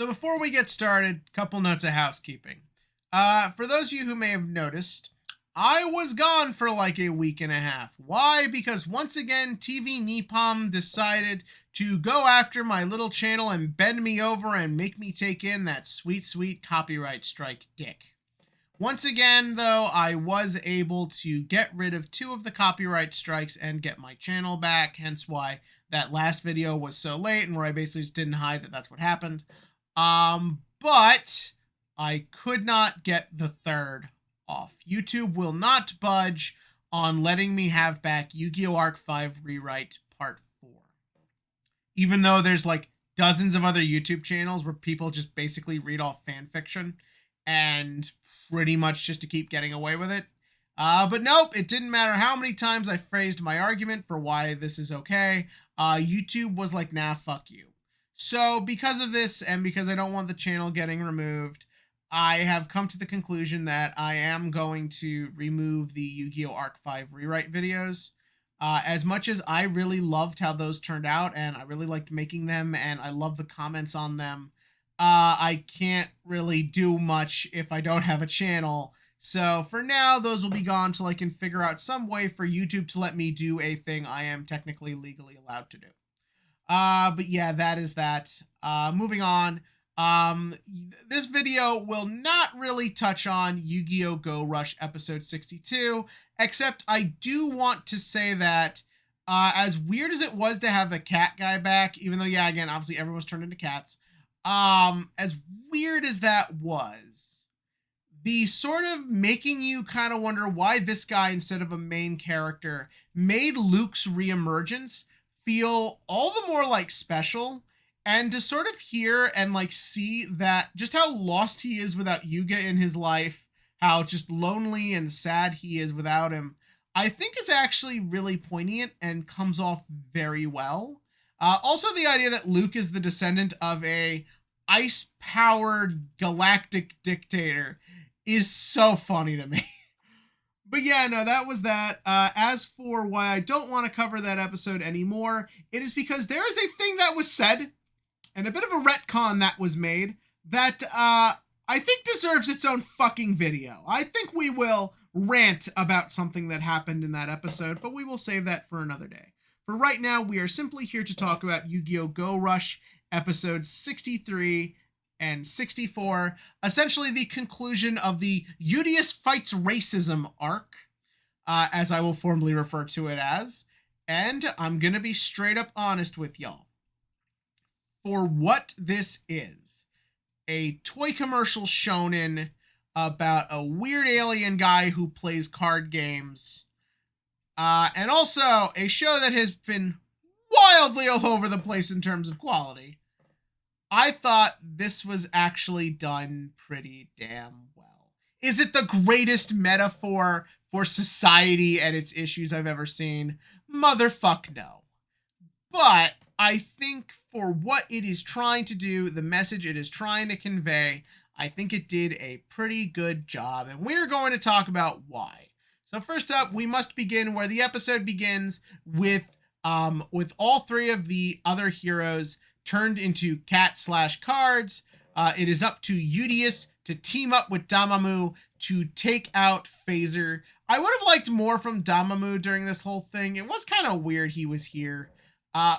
So before we get started, couple notes of housekeeping. For those of you who may have noticed, I was gone for like a week and a half. Why? Because once again, TV Nippon decided to go after my little channel and bend me over and make me take in that sweet, sweet copyright strike dick. Once again, though, I was able to get rid of 2 of the copyright strikes and get my channel back, hence why that last video was so late and where I basically just didn't hide that that's what happened. But I could not get the 3rd off. YouTube will not budge on letting me have back Yu-Gi-Oh! Arc 5 Rewrite Part 4. Even though there's like dozens of other YouTube channels where people just basically read off fan fiction and pretty much just to keep getting away with it. But nope, it didn't matter how many times I phrased my argument for why this is okay. YouTube was like, nah, fuck you. So because of this and because I don't want the channel getting removed, I have come to the conclusion that I am going to remove the Yu-Gi-Oh! Arc 5 rewrite videos. As much as I really loved how those turned out and I really liked making them and I love the comments on them, I can't really do much if I don't have a channel. So for now, those will be gone till I can figure out some way for YouTube to let me do a thing I am technically legally allowed to do. But yeah, that is that. Moving on. This video will not really touch on Yu-Gi-Oh! Go Rush episode 62, except I do want to say that, as weird as it was to have the cat guy back, even though, yeah, again, obviously everyone's turned into cats, as weird as that was, the sort of making you kind of wonder why this guy instead of a main character made Luke's reemergence feel all the more like special, and to sort of hear and like see that just how lost he is without Yuga in his life, how just lonely and sad he is without him, I think is actually really poignant and comes off very well. Also the idea that Luke is the descendant of a ice-powered galactic dictator is so funny to me. But yeah, no, that was that. As for why I don't want to cover that episode anymore, it is because there is a thing that was said, and a bit of a retcon that was made, that I think deserves its own fucking video. I think we will rant about something that happened in that episode, but we will save that for another day. For right now, we are simply here to talk about Yu-Gi-Oh! Go Rush episodes 63 and 64, essentially the conclusion of the Udius Fights Racism arc, as I will formally refer to it as. And I'm going to be straight up honest with y'all. For what this is, a toy commercial shonen about a weird alien guy who plays card games, and also a show that has been wildly all over the place in terms of quality, I thought this was actually done pretty damn well. Is it the greatest metaphor for society and its issues I've ever seen? Motherfuck no. But I think for what it is trying to do, the message it is trying to convey, I think it did a pretty good job, and we're going to talk about why. So first up, we must begin where the episode begins with all 3 of the other heroes turned into cat/cards. It is up to Udius to team up with Damamu to take out Phaser. I would have liked more from Damamu during this whole thing. It was kind of weird he was here,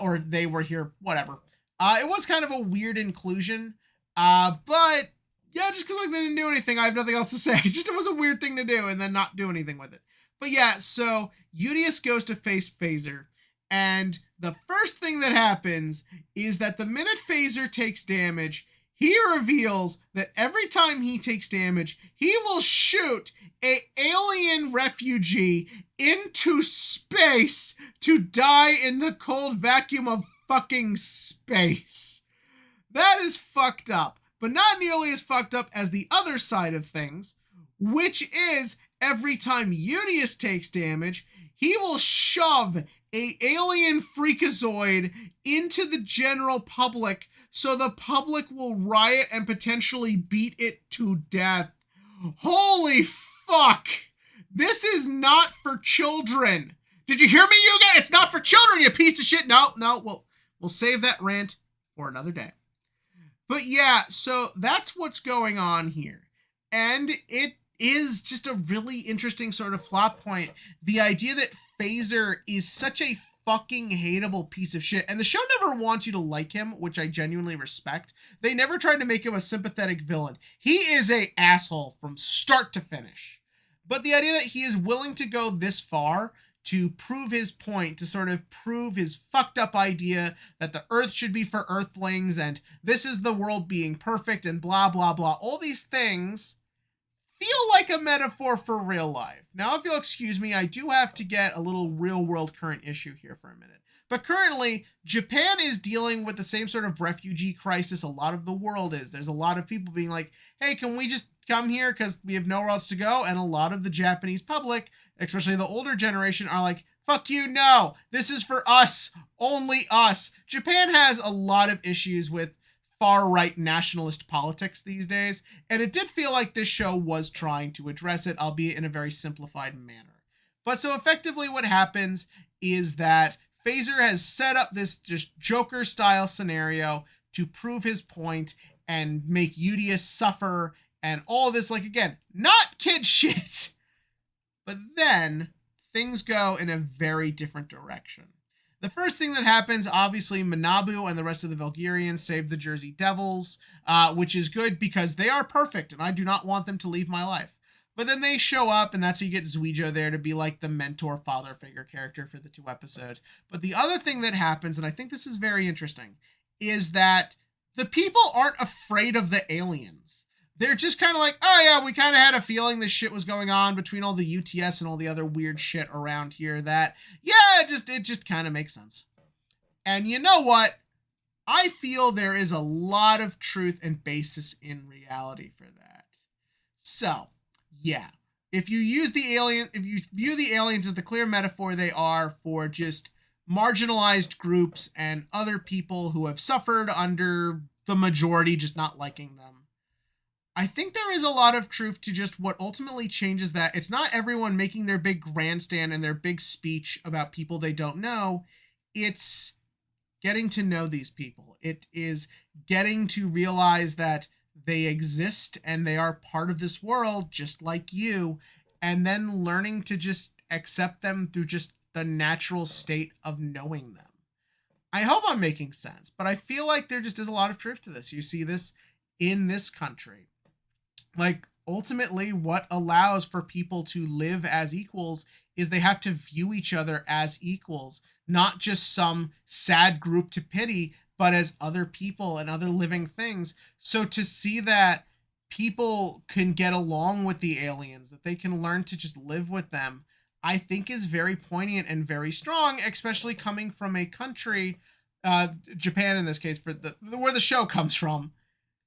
or they were here, whatever. It was kind of a weird inclusion, but yeah, just because like they didn't do anything, I have nothing else to say. It was a weird thing to do and then not do anything with it. But yeah, so Udius goes to face Phaser, and the first thing that happens is that the minute Phaser takes damage, he reveals that every time he takes damage, he will shoot an alien refugee into space to die in the cold vacuum of fucking space. That is fucked up, but not nearly as fucked up as the other side of things, which is every time Udius takes damage, he will shove a alien freakazoid into the general public so the public will riot and potentially beat it to death. Holy fuck! This is not for children. Did you hear me, Yuga? It's not for children, you piece of shit. No, we'll save that rant for another day. But yeah, so that's what's going on here. And it is just a really interesting sort of plot point. The idea that Phaser is such a fucking hateable piece of shit. And the show never wants you to like him, which I genuinely respect. They never tried to make him a sympathetic villain. He is a asshole from start to finish. But the idea that he is willing to go this far to prove his point, to sort of prove his fucked up idea that the earth should be for earthlings and this is the world being perfect and blah, blah, blah. All these things feel like a metaphor for real life. Now, if you'll excuse me, I do have to get a little real world current issue here for a minute. But currently, Japan is dealing with the same sort of refugee crisis a lot of the world is. There's a lot of people being like, hey, can we just come here because we have nowhere else to go? And a lot of the Japanese public, especially the older generation, are like, fuck you, no, this is for us, only us. Japan has a lot of issues with far-right nationalist politics these days, and it did feel like this show was trying to address it, albeit in a very simplified manner. But so effectively what happens is that Phaser has set up this just Joker-style scenario to prove his point and make Udius suffer and all this, like, again, not kid shit. But then things go in a very different direction. The first thing that happens, obviously, Manabu and the rest of the Valkyrians save the Jersey Devils, which is good because they are perfect and I do not want them to leave my life. But then they show up, and that's how you get Zuijo there to be like the mentor father figure character for the 2 episodes. But the other thing that happens, and I think this is very interesting, is that the people aren't afraid of the aliens. They're just kind of like, oh yeah, we kind of had a feeling this shit was going on between all the UTS and all the other weird shit around here that, yeah, it just kind of makes sense. And you know what? I feel there is a lot of truth and basis in reality for that. So, yeah, if you view the aliens as the clear metaphor they are for just marginalized groups and other people who have suffered under the majority just not liking them, I think there is a lot of truth to just what ultimately changes that. It's not everyone making their big grandstand and their big speech about people they don't know. It's getting to know these people. It is getting to realize that they exist and they are part of this world just like you, and then learning to just accept them through just the natural state of knowing them. I hope I'm making sense, but I feel like there just is a lot of truth to this. You see this in this country. Like, ultimately, what allows for people to live as equals is they have to view each other as equals, not just some sad group to pity, but as other people and other living things. So to see that people can get along with the aliens, that they can learn to just live with them, I think is very poignant and very strong, especially coming from a country, Japan in this case, for where the show comes from,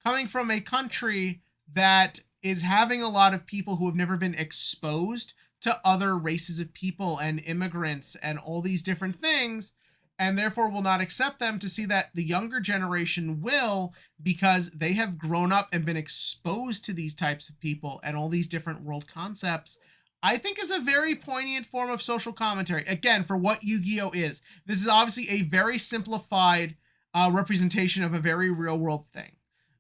coming from a country that is having a lot of people who have never been exposed to other races of people and immigrants and all these different things, and therefore will not accept them, to see that the younger generation will, because they have grown up and been exposed to these types of people and all these different world concepts, I think is a very poignant form of social commentary. Again, for what Yu-Gi-Oh! Is. This is obviously a very simplified representation of a very real world thing.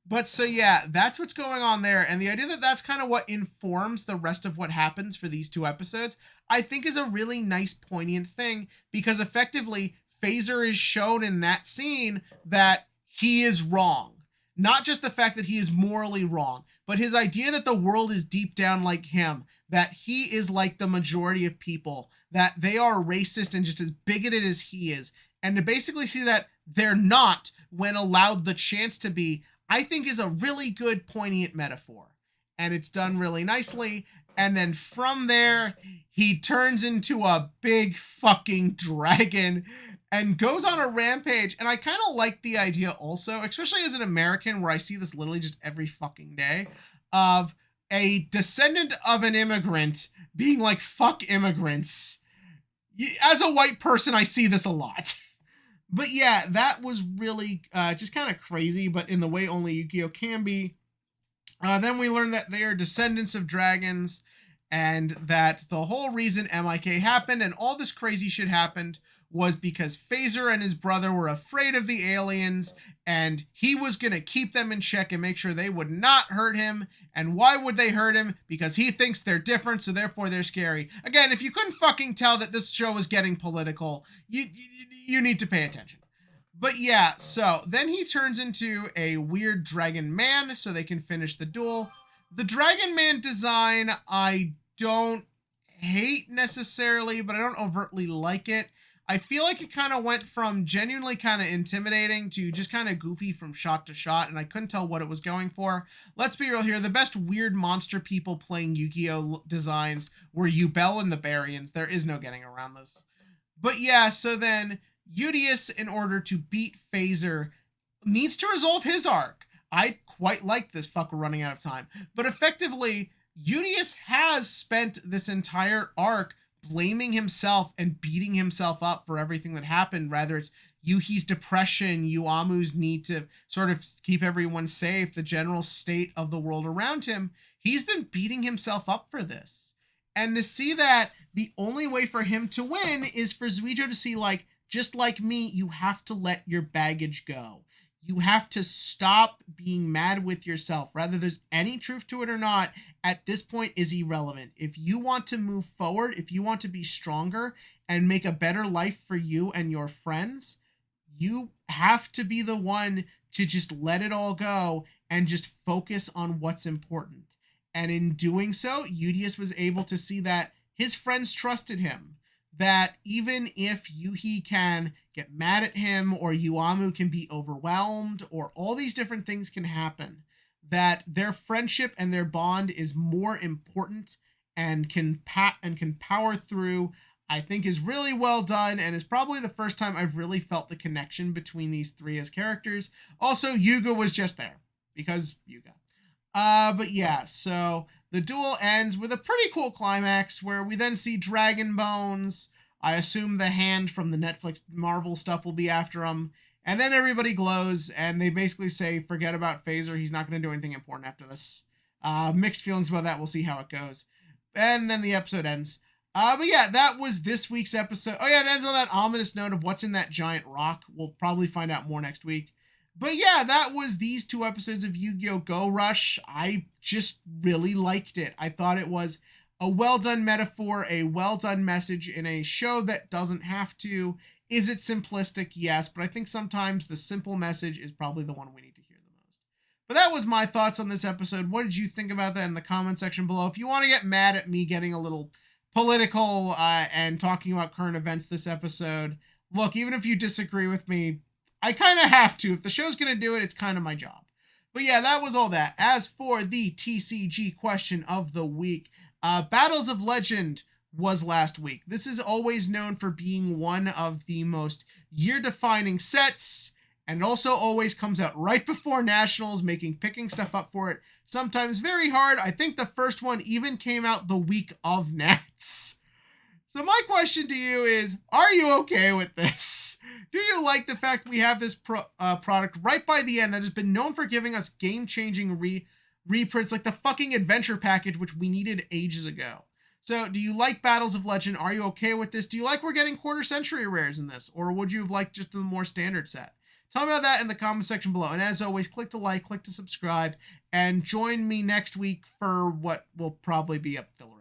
But so yeah, that's what's going on there. And the idea that that's kind of what informs the rest of what happens for these 2 episodes, I think is a really nice, poignant thing, because effectively Phaser is shown in that scene that he is wrong. Not just the fact that he is morally wrong, but his idea that the world is deep down like him, that he is like the majority of people, that they are racist and just as bigoted as he is. And to basically see that they're not when allowed the chance to be, I think is a really good, poignant metaphor. And it's done really nicely. And then from there, he turns into a big fucking dragon and goes on a rampage. And I kind of like the idea also, especially as an American, where I see this literally just every fucking day, of a descendant of an immigrant being like, fuck immigrants. As a white person, I see this a lot. But yeah, that was really just kind of crazy, but in the way only Yu-Gi-Oh! Can be. Then we learned that they are descendants of dragons, and that the whole reason MIK happened and all this crazy shit happened was because Phaser and his brother were afraid of the aliens, and he was going to keep them in check and make sure they would not hurt him. And why would they hurt him? Because he thinks they're different, so therefore they're scary. Again, if you couldn't fucking tell that this show was getting political, you need to pay attention. But yeah, so then he turns into a weird dragon man so they can finish the duel. The Dragon Man design, I don't hate necessarily, but I don't overtly like it. I feel like it kind of went from genuinely kind of intimidating to just kind of goofy from shot to shot, and I couldn't tell what it was going for. Let's be real here. The best weird monster people playing Yu-Gi-Oh! Designs were Yubel and the Baryons. There is no getting around this. But yeah, so then Udius, in order to beat Phaser, needs to resolve his arc. I quite like this fucker running out of time. But effectively, Udius has spent this entire arc blaming himself and beating himself up for everything that happened. Rather, it's Yuhi's depression, Yuamu's need to sort of keep everyone safe, the general state of the world around him. He's been beating himself up for this. And to see that the only way for him to win is for Zuijo to see, like, just like me, you have to let your baggage go. You have to stop being mad with yourself. Whether there's any truth to it or not, at this point is irrelevant. If you want to move forward, if you want to be stronger and make a better life for you and your friends, you have to be the one to just let it all go and just focus on what's important. And in doing so, Udius was able to see that his friends trusted him. That even if Yuhi can get mad at him, or Yuamu can be overwhelmed, or all these different things can happen, that their friendship and their bond is more important and can power through, I think is really well done, and is probably the first time I've really felt the connection between these three as characters. Also, Yuga was just there because Yuga. But yeah, so the duel ends with a pretty cool climax where we then see Dragon Bones. I assume the hand from the Netflix Marvel stuff will be after him. And then everybody glows, and they basically say, forget about Phaser. He's not going to do anything important after this. Mixed feelings about that. We'll see how it goes. And then the episode ends. But yeah, that was this week's episode. Oh yeah, it ends on that ominous note of what's in that giant rock. We'll probably find out more next week. But yeah, that was these 2 episodes of Yu-Gi-Oh! Go Rush. I just really liked it. I thought it was a well-done metaphor, a well-done message in a show that doesn't have to. Is it simplistic? Yes, but I think sometimes the simple message is probably the one we need to hear the most. But that was my thoughts on this episode. What did you think about that in the comment section below? If you want to get mad at me getting a little political and talking about current events this episode, look, even if you disagree with me, I kind of have to. If the show's going to do it, it's kind of my job. But yeah, that was all that. As for the TCG question of the week, Battles of Legend was last week. This is always known for being one of the most year-defining sets, and also always comes out right before Nationals, making picking stuff up for it sometimes very hard. I think the first one even came out the week of Nats. So my question to you is, are you okay with this? Do you like the fact we have this product right by the end that has been known for giving us game-changing reprints like the fucking adventure package, which we needed ages ago? So do you like Battles of Legend? Are you okay with this? Do you like we're getting quarter century rares in this? Or would you have liked just the more standard set? Tell me about that in the comment section below. And as always, click to like, click to subscribe, and join me next week for what will probably be a filler.